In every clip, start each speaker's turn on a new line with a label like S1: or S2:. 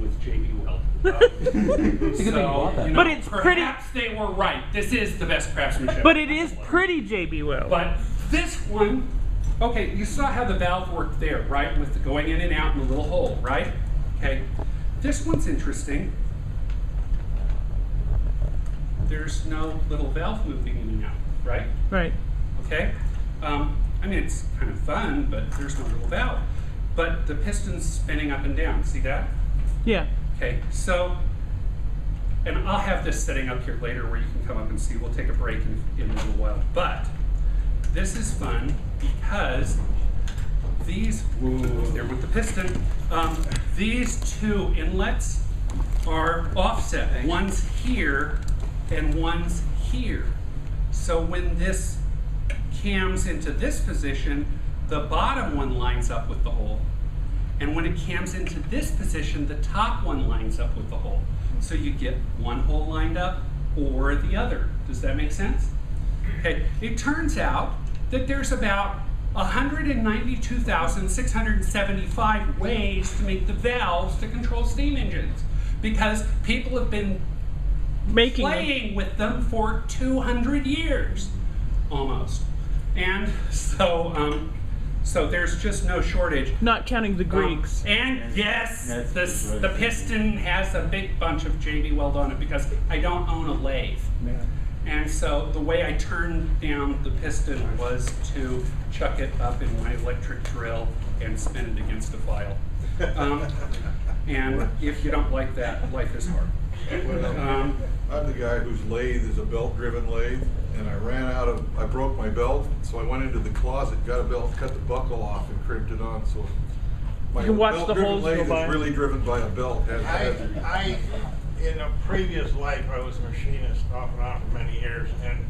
S1: with JB Weld.
S2: It's a good thing you bought that.
S3: But it's pretty-
S1: Perhaps they were right. This is the best craftsmanship.
S3: But it is pretty JB Weld.
S1: But this one, okay, you saw how the valve worked there, right? With the going in and out in the little hole, right? Okay. This one's interesting. There's no little valve moving in and out, right?
S3: Right.
S1: Okay? I mean, it's kind of fun, but there's no little valve. But the piston's spinning up and down. See that?
S3: Yeah.
S1: Okay, so, and I'll have this setting up here later where you can come up and see. We'll take a break in a little while. But this is fun because these, there with the piston, these two inlets are offset. One's here and one's here. So when this cams into this position, the bottom one lines up with the hole. And when it cams into this position, the top one lines up with the hole. So you get one hole lined up or the other. Does that make sense? Okay, it turns out that there's about 192,675 ways to make the valves to control steam engines because people have been
S3: Making them.
S1: playing with them for 200 years, almost. And so, so there's just no shortage.
S3: Not counting the Greeks.
S1: And yes, the piston has a big bunch of JB Weld on it because I don't own a lathe. And so the way I turned down the piston was to chuck it up in my electric drill and spin it against a file. And if you don't like that, life is hard.
S4: I'm the guy whose lathe is a belt-driven lathe, and I broke my belt, so I went into the closet, got a belt, cut the buckle off, and crimped it on. So my
S3: You can watch the
S4: belt-driven
S3: holes go
S4: lathe
S3: by.
S4: is really driven by a belt.
S5: In a previous life, I was a machinist off and on for many years, and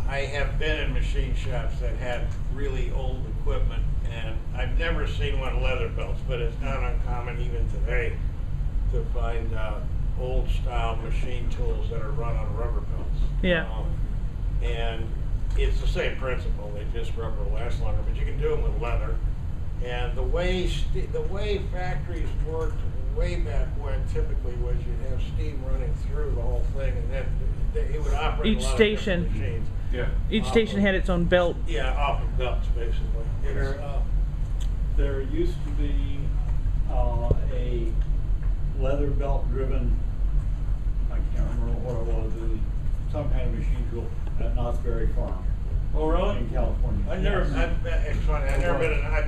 S5: I have been in machine shops that had really old equipment, and I've never seen one of leather belts, but it's not uncommon even today to find old style machine tools that are run on rubber belts.
S3: Yeah.
S5: And it's the same principle, they just rubber lasts longer, but you can do them with leather. And the way factories worked way back when typically was you'd have steam running through the whole thing, and then it would operate
S3: Each
S5: a lot
S3: station.
S5: of different machines.
S1: Yeah.
S3: Each station had its own belt.
S5: Yeah, off of belts basically.
S6: There used to be a leather belt driven, I can't remember what it was, some kind of machine tool at Knott's Berry Farm.
S5: Oh, really?
S6: In California.
S5: I've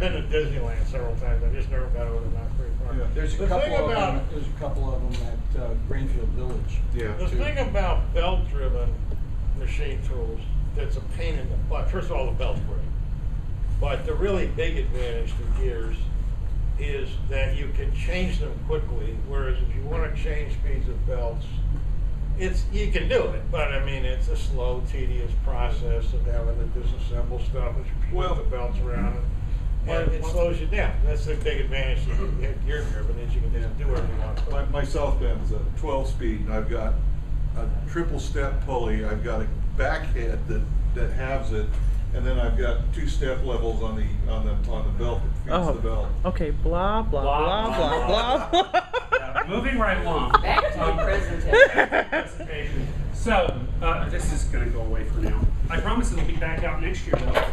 S5: been to Disneyland several times. I just never got over to Knott's Berry Farm.
S4: Yeah.
S7: There's a
S5: The
S7: couple
S5: thing
S7: of
S5: about-
S7: them. There's a couple of them at Greenfield Village.
S4: Yeah.
S5: The thing about belt-driven machine tools that's a pain in the butt, first of all, the belt's great. But the really big advantage to gears is that you can change them quickly, whereas if you want to change speeds of belts, you can do it, but I mean, it's a slow, tedious process of having to disassemble stuff as you put the belts around, and it slows you down. That's the big advantage to gear driven, is you can just do whatever you want.
S4: My South Bend's a 12-speed, and I've got a triple step pulley. I've got a back head that halves it, and then I've got 2 step levels on the belt that feeds
S3: Oh.
S4: the belt.
S3: Okay, blah, blah, blah, blah, blah, blah.
S1: Moving right along.
S8: Back to the
S1: Presentation. So, this is going to go away for now. I promise it'll be back out next year, though.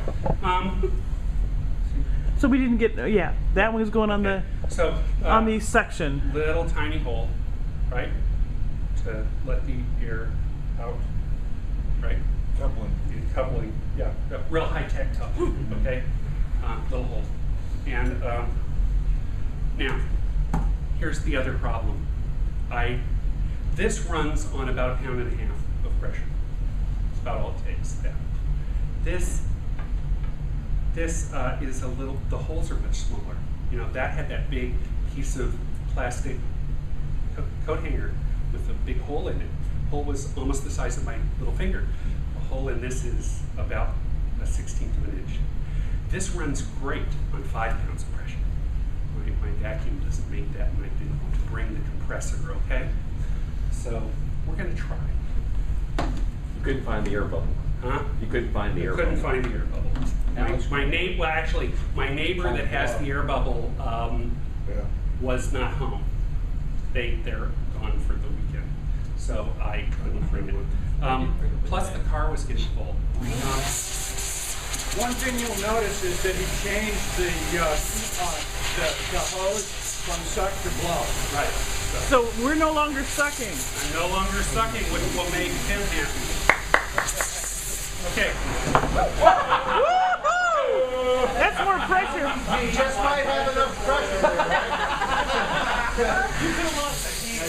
S3: So we didn't get, yeah, that one is going on
S1: Okay. So,
S3: on the section.
S1: little tiny hole, right, to let the air out, right? Coupling, yeah, real high-tech stuff, okay? Little hole. And now, here's the other problem. This runs on about 1.5 pounds of pressure. That's about all it takes. Yeah. This is a little, the holes are much smaller. You know, that had that big piece of plastic coat hanger with a big hole in it. The hole was almost the size of my little finger. The hole in this is about a 1/16 of an inch. This runs great on 5 pounds of pressure. My vacuum doesn't make that, and I didn't want to bring the compressor, okay? So we're going to try.
S2: You couldn't find the air bubble.
S1: Huh?
S2: You couldn't find the air bubble.
S1: Couldn't find the air bubble. My neighbor, well, actually, my neighbor that has the air bubble was not home. they're gone for the weekend. So I couldn't bring it. Plus the car was getting full.
S6: One thing you'll notice is that he changed the hose from suck to blow.
S1: Right.
S3: So we're no longer sucking.
S1: I'm no longer sucking, which will make him happy. Okay.
S3: Woo-hoo! That's more pressure.
S7: You just might have enough pressure there, right?
S1: You could have lost the heat.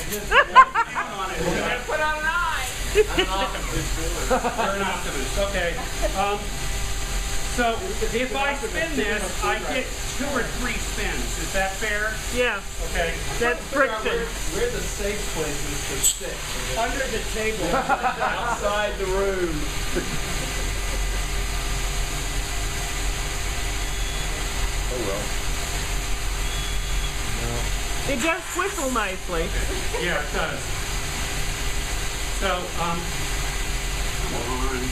S1: Put on an eye. I'm an optimist. You're an optimist. Okay. So if I spin this, I get 2 or 3 spins. Is that fair?
S3: Yeah,
S1: Okay.
S3: that's friction.
S7: Where the safe places to sit.
S6: Under the table, outside the room.
S4: Oh, well.
S3: It does whistle nicely.
S1: Yeah, it does. So, come on.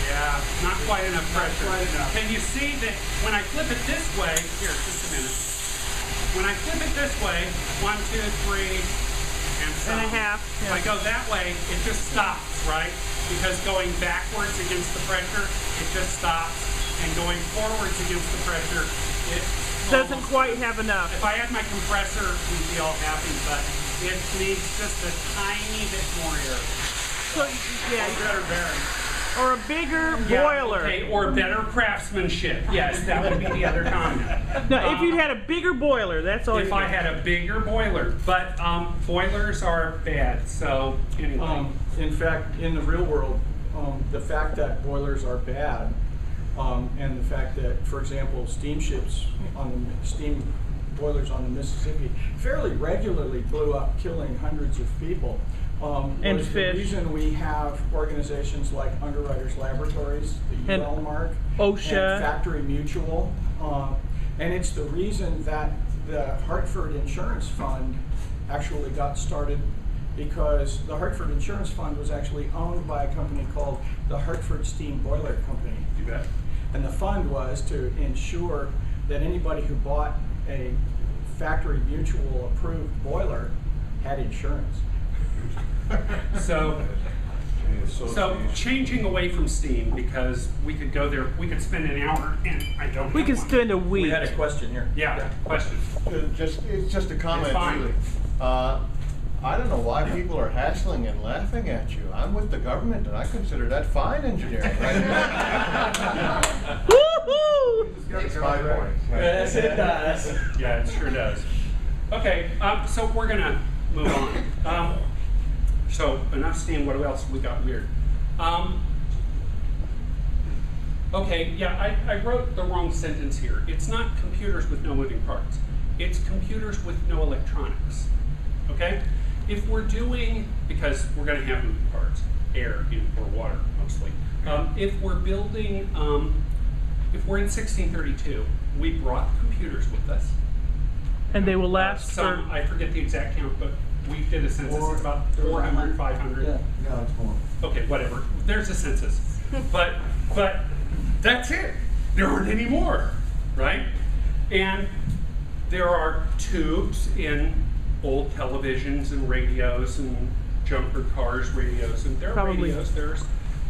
S1: Yeah, not quite enough pressure. Can you see that when I flip it this way, here, just a minute. When I flip it this way, 1, 2, 3, and some.
S3: And a half,
S1: If
S3: yeah.
S1: I go that way, it just stops, right? Because going backwards against the pressure, it just stops. And going forwards against the pressure, it
S3: Doesn't
S1: almost-
S3: quite have enough.
S1: If I had my compressor, we'd be all happy, but it needs just a tiny bit more air.
S3: So, yeah,
S1: Better bearing.
S3: or a bigger boiler.
S1: Okay, or better craftsmanship. Yes, that would be the other comment.
S3: No, if you'd had a bigger boiler, that's all.
S1: If
S3: you
S1: I
S3: need.
S1: had a bigger boiler, but boilers are bad. So anyway,
S7: In fact, in the real world, the fact that boilers are bad, and the fact that, for example, steamships on the steam boilers on the Mississippi fairly regularly blew up, killing hundreds of people.
S3: And
S7: was
S3: fish.
S7: The reason we have organizations like Underwriters Laboratories, the
S3: And
S7: UL Mark,
S3: OSHA.
S7: and Factory Mutual, and it's the reason that the Hartford Insurance Fund actually got started, because the Hartford Insurance Fund was actually owned by a company called the Hartford Steam Boiler Company.
S1: you bet.
S7: And the fund was to ensure that anybody who bought a Factory Mutual approved boiler had insurance.
S1: So changing away from steam, because we could go there, we could spend an hour, and I don't.
S3: We
S1: have
S3: could
S1: one.
S3: spend a week.
S7: We had a question here.
S1: Yeah. Question.
S8: It's just a comment,
S1: It's fine.
S8: really. I don't know why people are hassling and laughing at you. I'm with the government, and I consider that fine engineering.
S3: Woo-hoo!
S8: That's my point.
S7: Yes, it does.
S1: Yeah, it sure does. Okay, so we're gonna move on. So enough steam. What else we got weird? Okay, yeah, I wrote the wrong sentence here. It's not computers with no moving parts. It's computers with no electronics. Okay? If we're doing, because we're going to have moving parts, air or water mostly. If we're building, if we're in 1632, we brought computers with us.
S3: And they will last
S1: Some,
S3: for.
S1: I forget the exact count, but we did a census. It's about 400, 500.
S7: Yeah.
S8: No, it's more.
S1: Okay, whatever. There's a census. but that's it. There aren't any more, right? And there are tubes in old televisions and radios and junker cars, radios, and there are
S3: Probably.
S1: radios, there's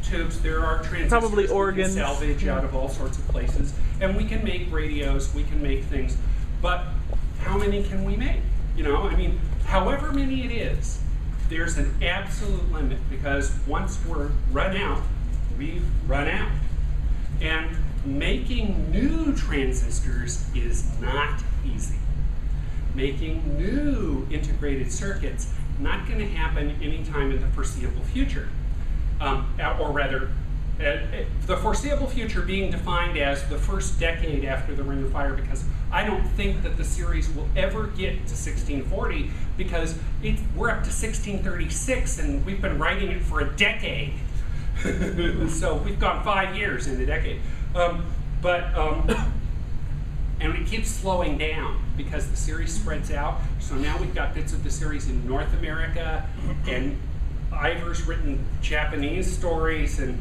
S1: tubes, there are transistors
S3: Probably
S1: we can
S3: organs.
S1: salvage out of all sorts of places. And we can make radios, we can make things, but how many can we make? You know, I mean, however many it is, there's an absolute limit, because once we're run out, we've run out. And making new transistors is not easy. Making new integrated circuits, not going to happen anytime in the foreseeable future. Or rather, the foreseeable future being defined as the first decade after the Ring of Fire, because I don't think that the series will ever get to 1640, because we're up to 1636 and we've been writing it for a decade. So we've gone 5 years in a decade. And it keeps slowing down because the series spreads out. So now we've got bits of the series in North America, and Ivor's written Japanese stories, and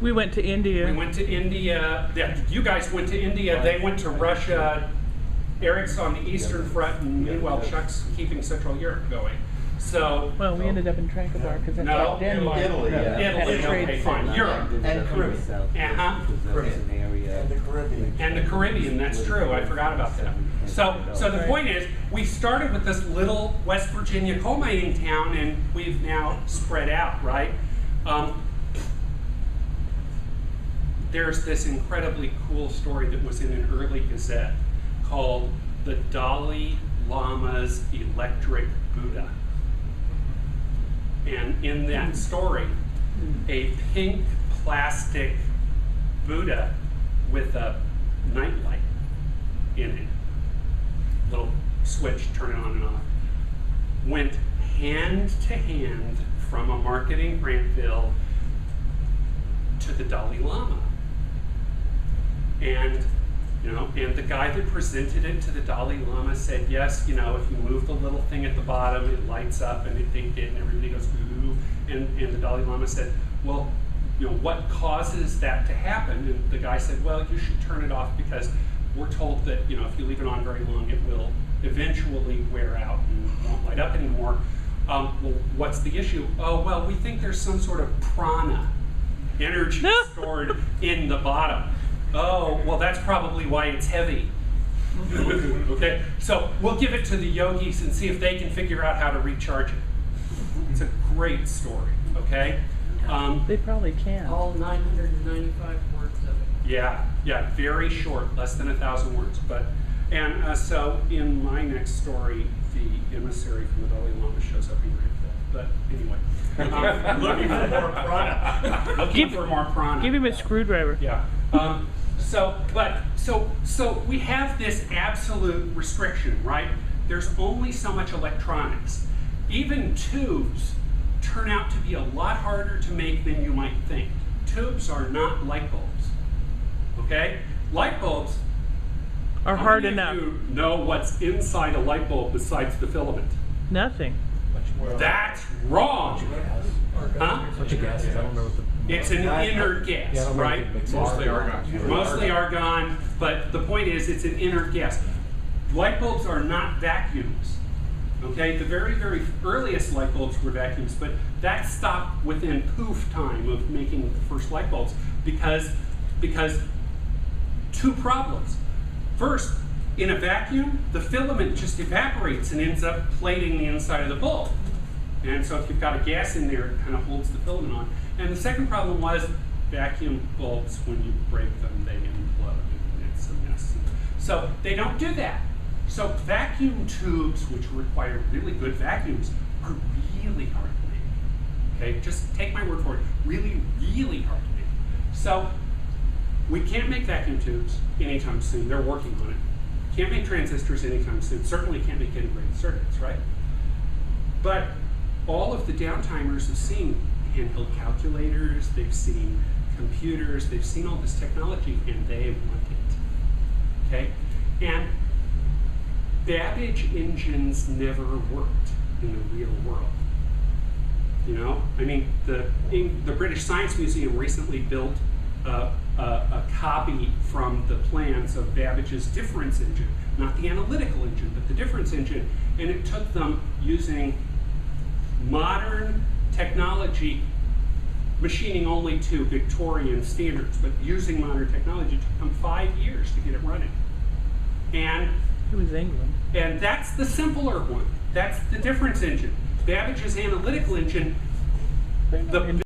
S3: We went to India.
S1: we went to India. Yeah, you guys went to India. They went to Russia. Eric's on the Eastern Front, and meanwhile Chuck's keeping Central Europe going. So,
S3: Well, we ended up in Tranquebar because that's
S1: No,
S3: like Denmark.
S8: Italy, yeah.
S1: Italy,
S3: That's a trade
S1: okay, fine,
S3: center.
S1: Europe.
S8: And Caribbean.
S1: Uh-huh.
S8: And the Caribbean.
S1: And the Caribbean, that's true, I forgot about that. So the point is, we started with this little West Virginia coal mining town, and we've now spread out, right? There's this incredibly cool story that was in an early Gazette called The Dalai Lama's Electric Buddha. And in that story, a pink plastic Buddha with a nightlight in it, little switch, turn it on and off, went hand to hand from a market in Grantville to the Dalai Lama. And and the guy that presented it to the Dalai Lama said, yes, if you move the little thing at the bottom, it lights up and it dinged it, and everybody goes, ooh. And the Dalai Lama said, well, what causes that to happen? And the guy said, well, you should turn it off because we're told that, if you leave it on very long, it will eventually wear out and won't light up anymore. Well, what's the issue? Oh, well, we think there's some sort of prana, energy stored in the bottom. Oh, well, that's probably why it's heavy. Okay, so we'll give it to the yogis and see if they can figure out how to recharge it. It's a great story, okay?
S3: They probably can.
S9: All 995 words of it.
S1: Yeah, very short, less than 1,000 words. So in my next story, the emissary from the Dalai Lama shows up in Grantville. But anyway, looking for more prana. Looking for more prana.
S3: Give him a screwdriver.
S1: Yeah. So we have this absolute restriction, right? There's only so much electronics. Even tubes turn out to be a lot harder to make than you might think. Tubes are not light bulbs, okay? Light bulbs
S3: Are
S1: how
S3: hard
S1: many
S3: enough.
S1: of you know what's inside a light bulb besides the filament?
S3: Nothing.
S1: That's wrong. Huh?
S2: Bunch of gases. I don't know what the.
S1: It's an inert gas,
S2: Yeah, I don't know if
S1: right?
S2: it makes sense.
S1: Mostly argon, but the point is it's an inert gas. Light bulbs are not vacuums, okay? The very, very earliest light bulbs were vacuums, but that stopped within poof time of making the first light bulbs because two problems. First, in a vacuum, the filament just evaporates and ends up plating the inside of the bulb. And so if you've got a gas in there, it kind of holds the filament on. And the second problem was vacuum bulbs, when you break them, they implode, and it's a mess. So they don't do that. So vacuum tubes, which require really good vacuums, are really hard to make. Okay, just take my word for it. Really, really hard to make. So we can't make vacuum tubes anytime soon. They're working on it. Can't make transistors anytime soon. Certainly can't make integrated circuits, right? But all of the downtimers have seen handheld calculators, they've seen computers, they've seen all this technology, and they want it, okay? And Babbage engines never worked in the real world. I mean, the British Science Museum recently built a copy from the plans of Babbage's difference engine, not the analytical engine, but the difference engine, and it took them using modern technology, machining only to Victorian standards, but using modern technology, took them 5 years to get it running. And
S3: It was England.
S1: that's the simpler one. That's the difference engine. Babbage's analytical engine, the